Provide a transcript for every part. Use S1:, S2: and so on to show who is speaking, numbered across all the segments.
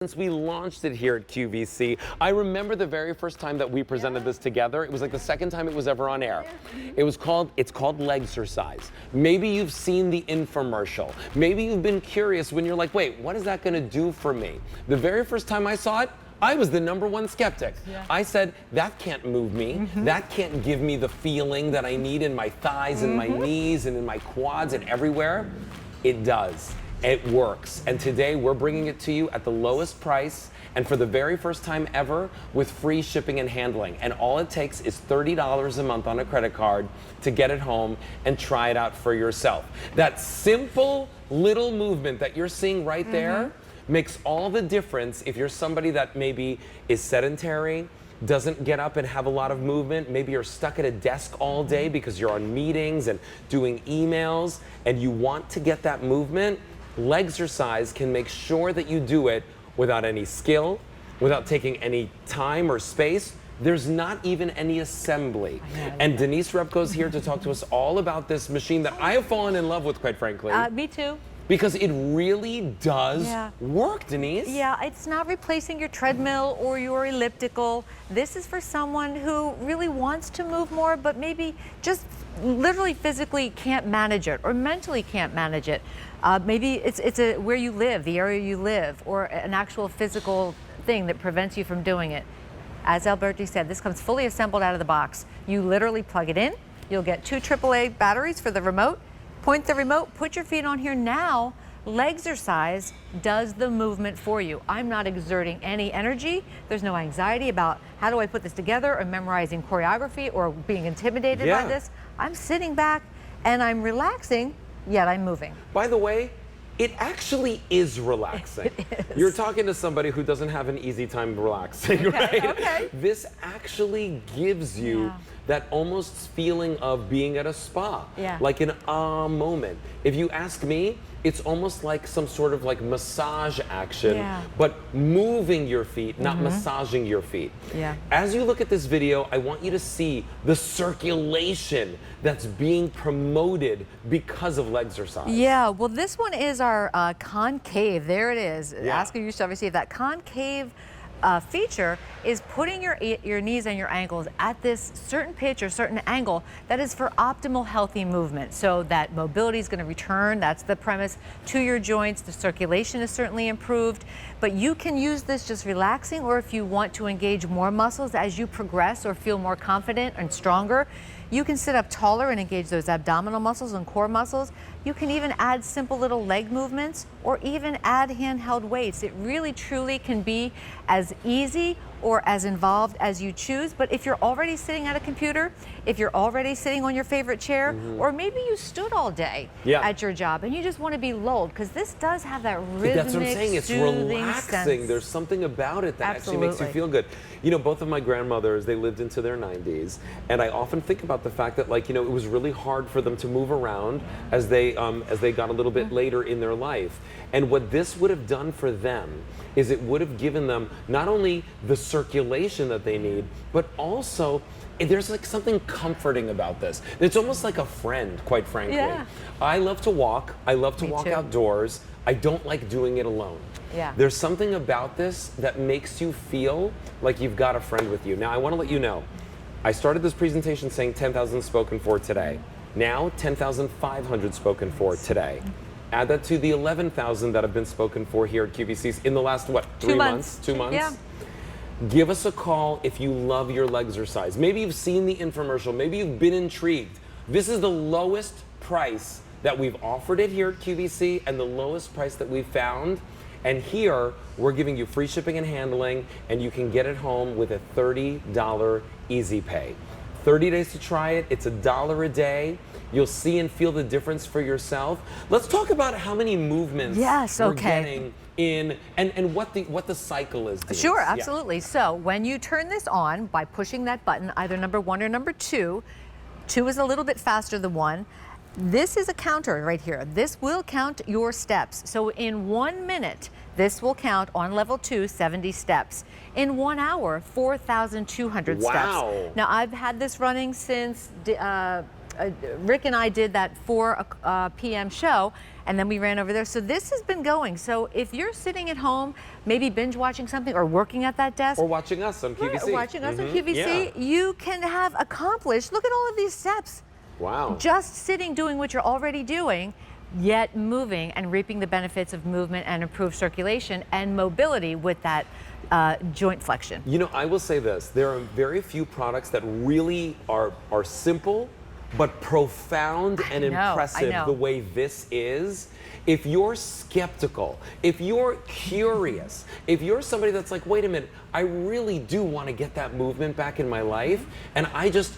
S1: Since we launched it here at QVC, I remember the very first time that we presented this together. It was like the second time it was ever on air. It's called Legexercise. Maybe you've seen the infomercial. Maybe you've been curious when you're like, wait, what is that gonna do for me? The very first time I saw it, I was the #1 skeptic. I said, that can't move me. That can't give me the feeling that I need in my thighs and my knees and in my quads and everywhere. It does. It works. And today we're bringing it to you at the lowest price and for the very first time ever with free shipping and handling. And all it takes is $30 a month on a credit card to get it home and try it out for yourself. That simple little movement that you're seeing right there makes all the difference if you're somebody that maybe is sedentary, doesn't get up and have a lot of movement. Maybe you're stuck at a desk all day because you're on meetings and doing emails and you want to get that movement. Legexercise can make sure that you do it without any skill, without taking any time or space. There's not even any assembly. And Denise Repko's here to talk to us all about this machine that I have fallen in love with, quite frankly.
S2: Me too.
S1: Because it really does work, Denise.
S2: Yeah, it's not replacing your treadmill or your elliptical. This is for someone who really wants to move more, but maybe just literally physically can't manage it or mentally can't manage it. Maybe it's where you live, the area you live, or an actual physical thing that prevents you from doing it. As Alberti said, this comes fully assembled out of the box. You literally plug it in. You'll get 2 AAA batteries for the remote. Point the remote, put your feet on here. Now, Legexercise does the movement for you. I'm not exerting any energy. There's no anxiety about how do I put this together or memorizing choreography or being intimidated by this. I'm sitting back and I'm relaxing, yet I'm moving.
S1: By the way, it actually is relaxing.
S2: It is.
S1: You're talking to somebody who doesn't have an easy time relaxing, right?
S2: Okay.
S1: This actually gives you that almost feeling of being at a spa, like an moment. If you ask me, it's almost like some sort of like massage action, but moving your feet, not massaging your feet. As you look at this video, I want you to see the circulation that's being promoted because of Legexercise.
S2: Yeah, well, this one is our concave. There it is. Ask you to receive that concave feature is putting your knees and your ankles at this certain pitch or certain angle that is for optimal healthy movement. So that mobility is going to return. That's the premise to your joints. The circulation is certainly improved, but you can use this just relaxing, or if you want to engage more muscles as you progress or feel more confident and stronger, you can sit up taller and engage those abdominal muscles and core muscles. You can even add simple little leg movements or even add handheld weights. It really truly can be as easy or as involved as you choose. But if you're already sitting at a computer, if you're already sitting on your favorite chair, or maybe you stood all day at your job and you just want to be lulled, because this does have that rhythmic,
S1: that's what I'm saying. It's relaxing.
S2: Sense.
S1: There's something about it that actually makes you feel good. You know, both of my grandmothers, they lived into their 90s, and I often think about the fact that, like, you know, it was really hard for them to move around as they got a little bit later in their life. And what this would have done for them is it would have given them not only the circulation that they need, but also there's like something comforting about this. It's almost like a friend, quite frankly. I love to walk. I love to walk outdoors. I don't like doing it alone. There's something about this that makes you feel like you've got a friend with you. Now, I want to let you know, I started this presentation saying 10,000 spoken for today. Now, 10,500 spoken for today. Add that to the 11,000 that have been spoken for here at QVC in the last, what, 3 months? 2 months? Give us a call if you love your Legexercise. Maybe you've seen the infomercial. Maybe you've been intrigued. This is the lowest price that we've offered it here at QVC and the lowest price that we've found. And here, we're giving you free shipping and handling, and you can get it home with a $30 easy pay. 30 days to try it. It's $1 a day. You'll see and feel the difference for yourself. Let's talk about how many movements we're getting in and what the cycle is. Denise.
S2: Sure, absolutely. So when you turn this on by pushing that button, either #1 or #2, 2 is a little bit faster than 1. This is a counter right here. This will count your steps. So in 1 minute, this will count on level 2, 70 steps. In 1 hour, 4,200 steps. Now, I've had this running since Rick and I did that 4 p.m. show, and then we ran over there. So this has been going. So if you're sitting at home, maybe binge watching something or working at that desk.
S1: Or watching us on QVC.
S2: Or watching us on QVC, you can have accomplished, look at all of these steps.
S1: Wow.
S2: Just sitting doing what you're already doing, yet moving and reaping the benefits of movement and improved circulation and mobility with that joint flexion.
S1: You know, I will say this, there are very few products that really are simple, but profound and impressive the way this is. If you're skeptical, if you're curious, if you're somebody that's like, wait a minute, I really do want to get that movement back in my life, and I just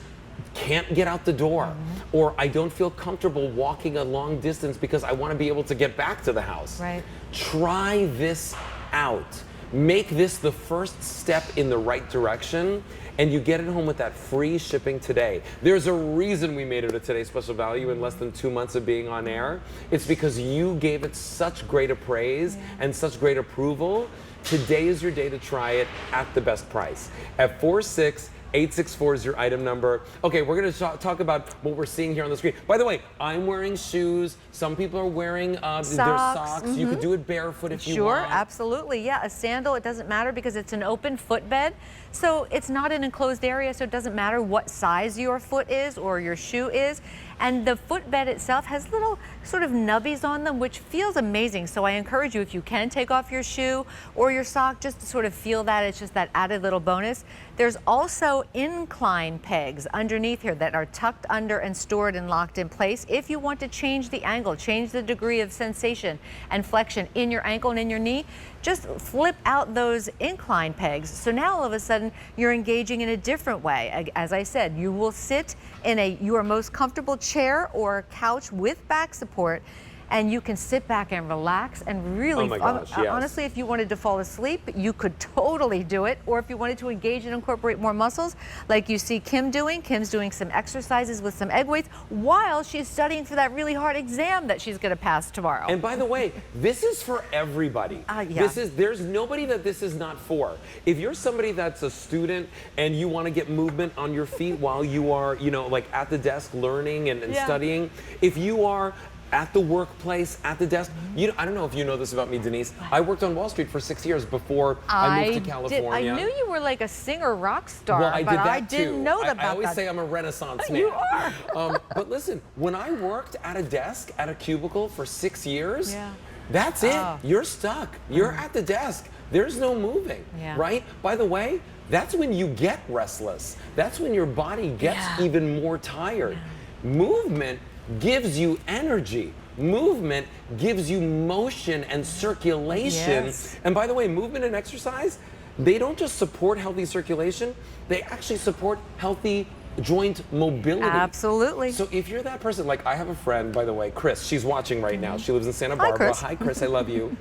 S1: can't get out the door, or I don't feel comfortable walking a long distance because I want to be able to get back to the house.
S2: Right.
S1: Try this out. Make this the first step in the right direction, and you get it home with that free shipping today. There's a reason we made it a Today Special Value in less than 2 months of being on air. It's because you gave it such great appraise and such great approval. Today is your day to try it at the best price. At 46864 is your item number. Okay, we're gonna talk about what we're seeing here on the screen. By the way, I'm wearing shoes. Some people are wearing their socks. You could do it barefoot if you want.
S2: Sure, absolutely. Yeah, a sandal, it doesn't matter because it's an open footbed. So it's not an enclosed area, so it doesn't matter what size your foot is or your shoe is. And the footbed itself has little sort of nubbies on them, which feels amazing. So I encourage you, if you can take off your shoe or your sock, just to sort of feel that. It's just that added little bonus. There's also incline pegs underneath here that are tucked under and stored and locked in place. If you want to change the angle, change the degree of sensation and flexion in your ankle and in your knee, just flip out those incline pegs. So now all of a sudden you're engaging in a different way. As I said, you will sit in your most comfortable chair or couch with back support, and you can sit back and relax and really,
S1: oh my gosh, yes.
S2: Honestly, if you wanted to fall asleep, you could totally do it. Or if you wanted to engage and incorporate more muscles, like you see Kim doing. Kim's doing some exercises with some egg weights while she's studying for that really hard exam that she's gonna pass tomorrow.
S1: And by the way, this is for everybody.
S2: Yeah.
S1: There's nobody that this is not for. If you're somebody that's a student and you want to get movement on your feet while you are, you know, like at the desk learning and studying, if you are at the workplace, at the desk. I don't know if you know this about me, Denise. I worked on Wall Street for 6 years before I moved to California.
S2: I knew you were like a singer rock star,
S1: well, I
S2: but
S1: did that
S2: I didn't know about that.
S1: I always say I'm a Renaissance man.
S2: You are.
S1: But listen, when I worked at a desk, at a cubicle for 6 years, that's it. You're stuck. You're at the desk. There's no moving, right? By the way, that's when you get restless. That's when your body gets even more tired. Movement gives you energy. Movement gives you motion and circulation. And by the way, movement and exercise, they don't just support healthy circulation, they actually support healthy joint mobility.
S2: Absolutely.
S1: So if you're that person, like I have a friend, by the way, Chris, she's watching right now. She lives in Santa Barbara. Hi, Chris, I love you.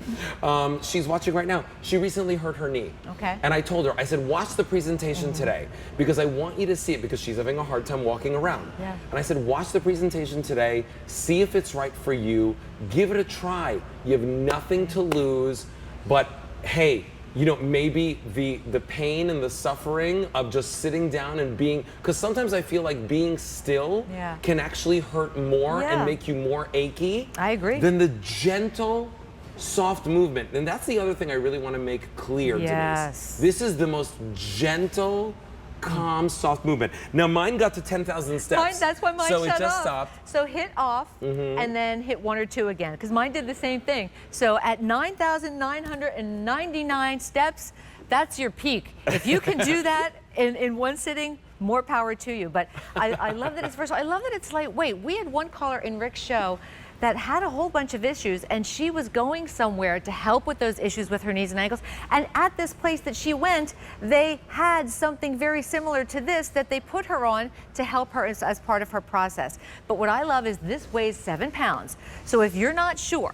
S1: She's watching right now. She recently hurt her knee.
S2: Okay.
S1: And I told her, I said, watch the presentation today because I want you to see it because she's having a hard time walking around.
S2: Yeah.
S1: And I said, watch the presentation today, see if it's right for you, give it a try. You have nothing to lose, but hey, you know, maybe the pain and the suffering of just sitting down and being, because sometimes I feel like being still can actually hurt more and make you more achy.
S2: I agree.
S1: Than the gentle, soft movement. And that's the other thing I really want to make clear, Denise. This is the most gentle, calm, soft movement. Now mine got to 10,000 steps.
S2: That's why mine
S1: so
S2: shut
S1: it just
S2: off.
S1: stopped.
S2: So hit off and then hit 1 or 2 again, because mine did the same thing. So at 9,999 steps, that's your peak. If you can do that in one sitting, more power to you. But I love that it's versatile. I love that it's lightweight. We had one caller in Rick's show that had a whole bunch of issues, and she was going somewhere to help with those issues with her knees and ankles. And at this place that she went, they had something very similar to this that they put her on to help her as part of her process. But what I love is this weighs 7 pounds. So if you're not sure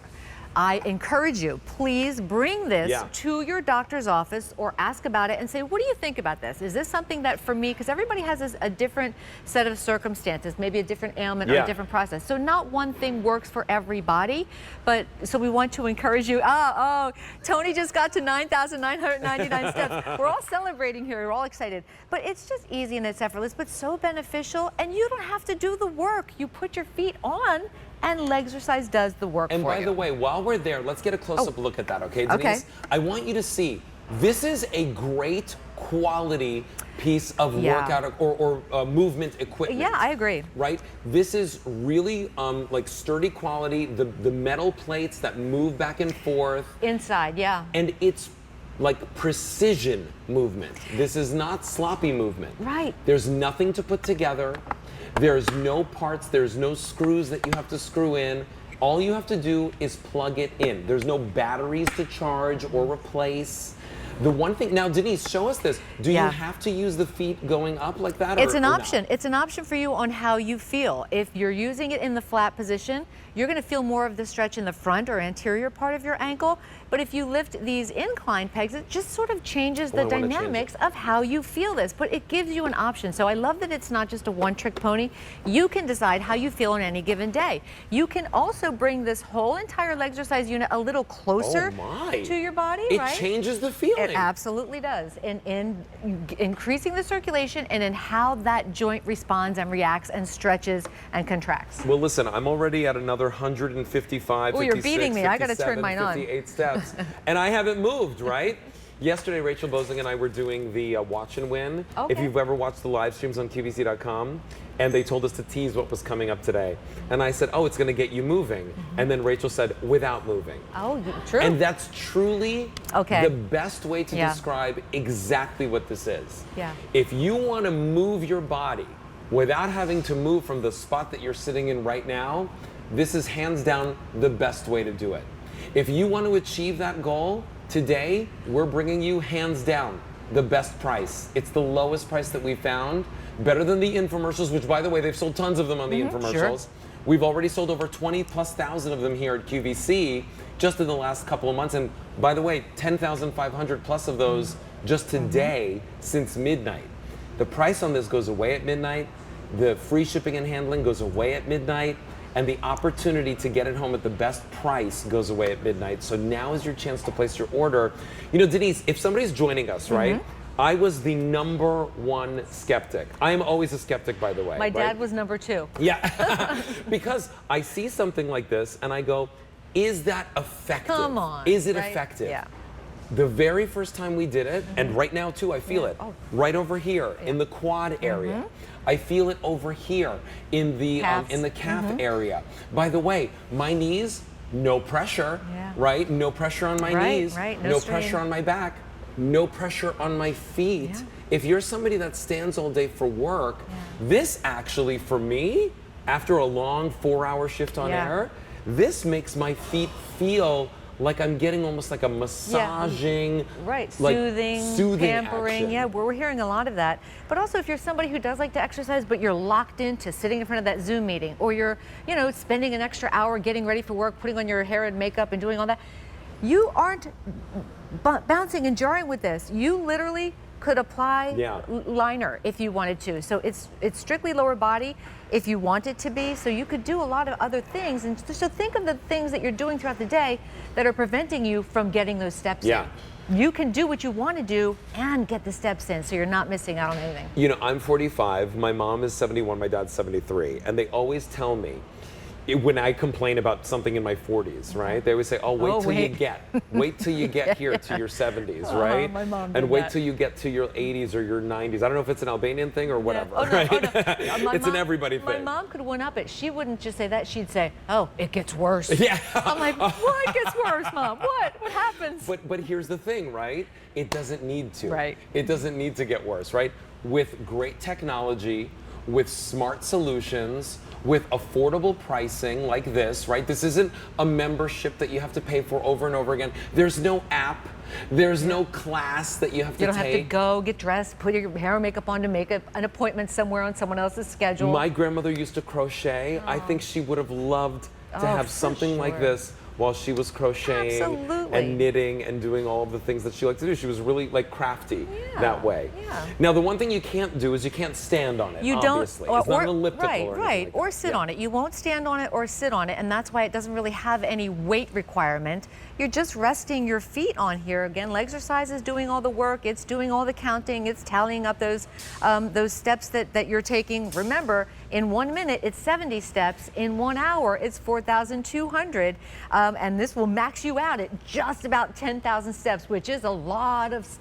S2: I encourage you, please bring this to your doctor's office or ask about it and say, what do you think about this? Is this something that for me, because everybody has a different set of circumstances, maybe a different ailment or a different process. So not one thing works for everybody, but so we want to encourage you. Tony just got to 9,999 steps. We're all celebrating here, we're all excited. But it's just easy and it's effortless, but so beneficial, and you don't have to do the work. You put your feet on and Legexercise does the work for you.
S1: And by the way, while we're there, let's get a close-up look at that, okay, Denise? Okay. I want you to see, this is a great quality piece of workout or movement equipment.
S2: Yeah, I agree.
S1: Right? This is really like sturdy quality, the metal plates that move back and forth.
S2: Inside, yeah.
S1: And it's like precision movement. This is not sloppy movement.
S2: Right.
S1: There's nothing to put together. There's no parts, there's no screws that you have to screw in. All you have to do is plug it in. There's no batteries to charge or replace. The one thing, now Denise, show us this. Do you have to use the feet going up like that?
S2: It's an option. It's an option for you on how you feel. If you're using it in the flat position, you're going to feel more of the stretch in the front or anterior part of your ankle. But if you lift these incline pegs, it just sort of changes the dynamics of how you feel this. But it gives you an option. So I love that it's not just a one-trick pony. You can decide how you feel on any given day. You can also bring this whole entire Legexercise unit a little closer to your body.
S1: It changes the feeling.
S2: It absolutely does. In increasing the circulation and in how that joint responds and reacts and stretches and contracts.
S1: Well, listen, I'm already at another 155,
S2: oh,
S1: 56,
S2: you're beating me.
S1: 57,
S2: I got to turn mine
S1: 58 steps. And I haven't moved, right? Yesterday, Rachel Bozing and I were doing the Watch and Win. If you've ever watched the live streams on QVC.com, and they told us to tease what was coming up today. And I said, oh, it's going to get you moving. And then Rachel said, without moving.
S2: Oh, true.
S1: And that's truly the best way to describe exactly what this is. If you want to move your body without having to move from the spot that you're sitting in right now, this is hands down the best way to do it. If you want to achieve that goal, today we're bringing you hands down the best price. It's the lowest price that we found, better than the infomercials, which by the way, they've sold tons of them on the infomercials. We've already sold over 20,000+ of them here at QVC just in the last couple of months. And by the way, 10,500 plus of those just today since midnight. The price on this goes away at midnight. The free shipping and handling goes away at midnight. And the opportunity to get it home at the best price goes away at midnight. So now is your chance to place your order. You know, Denise, if somebody's joining us, right? I was the #1 skeptic. I am always a skeptic, by the way.
S2: My dad was #2.
S1: Yeah, because I see something like this and I go, is that effective?
S2: Come on.
S1: Is it effective?
S2: Yeah.
S1: The very first time we did it, and right now too, I feel it right over here in the quad area. I feel it over here in the calf area. By the way, my knees, no pressure, right? No pressure on my knees, no pressure on my back, no pressure on my feet. If you're somebody that stands all day for work, this actually, for me, after a long 4-hour shift on air, this makes my feet feel like I'm getting almost like a massaging,
S2: like
S1: soothing
S2: pampering.
S1: action.
S2: Yeah, we're hearing a lot of that. But also, if you're somebody who does like to exercise, but you're locked into sitting in front of that Zoom meeting, or you're, you know, spending an extra hour getting ready for work, putting on your hair and makeup and doing all that, you aren't bouncing and jarring with this. You literally could apply liner if you wanted to. So it's strictly lower body if you want it to be. So you could do a lot of other things. And so think of the things that you're doing throughout the day that are preventing you from getting those steps in. You can do what you want to do and get the steps in, so you're not missing out on anything.
S1: You know, I'm 45, my mom is 71, my dad's 73, and they always tell me, when I complain about something in my 40s, right? They always say, oh, wait till you get here to your 70s, right?
S2: My mom
S1: and wait till you get to your 80s or your 90s. I don't know if it's an Albanian thing or whatever, right? It's an everybody thing.
S2: My mom could one up it. She wouldn't just say that. She'd say, oh, it gets worse.
S1: Yeah.
S2: I'm like, what gets worse, Mom? What happens?
S1: But here's the thing, right? It doesn't need to.
S2: Right.
S1: It doesn't need to get worse, right? With great technology, with smart solutions, with affordable pricing like this, right? This isn't a membership that you have to pay for over and over again. There's no app. There's no class that you have to take.
S2: You don't have to go, get dressed, put your hair and makeup on to make an appointment somewhere on someone else's schedule.
S1: My grandmother used to crochet. I think she would have loved to have something like this while she was crocheting
S2: Absolutely.
S1: and knitting and doing all of the things that she liked to do. She was really like crafty that way.
S2: Yeah.
S1: Now the one thing you can't do is you can't stand on it.
S2: You
S1: obviously.
S2: don't,
S1: It's not an elliptical
S2: right,
S1: or anything
S2: right,
S1: like
S2: or
S1: that.
S2: sit
S1: Yeah.
S2: on it. You won't stand on it or sit on it, and that's why it doesn't really have any weight requirement. You're just resting your feet on here. Again, Legexercise is doing all the work. It's doing all the counting. It's tallying up those steps that you're taking. Remember, in 1 minute, it's 70 steps. In 1 hour, it's 4,200. And this will max you out at just about 10,000 steps, which is a lot of steps.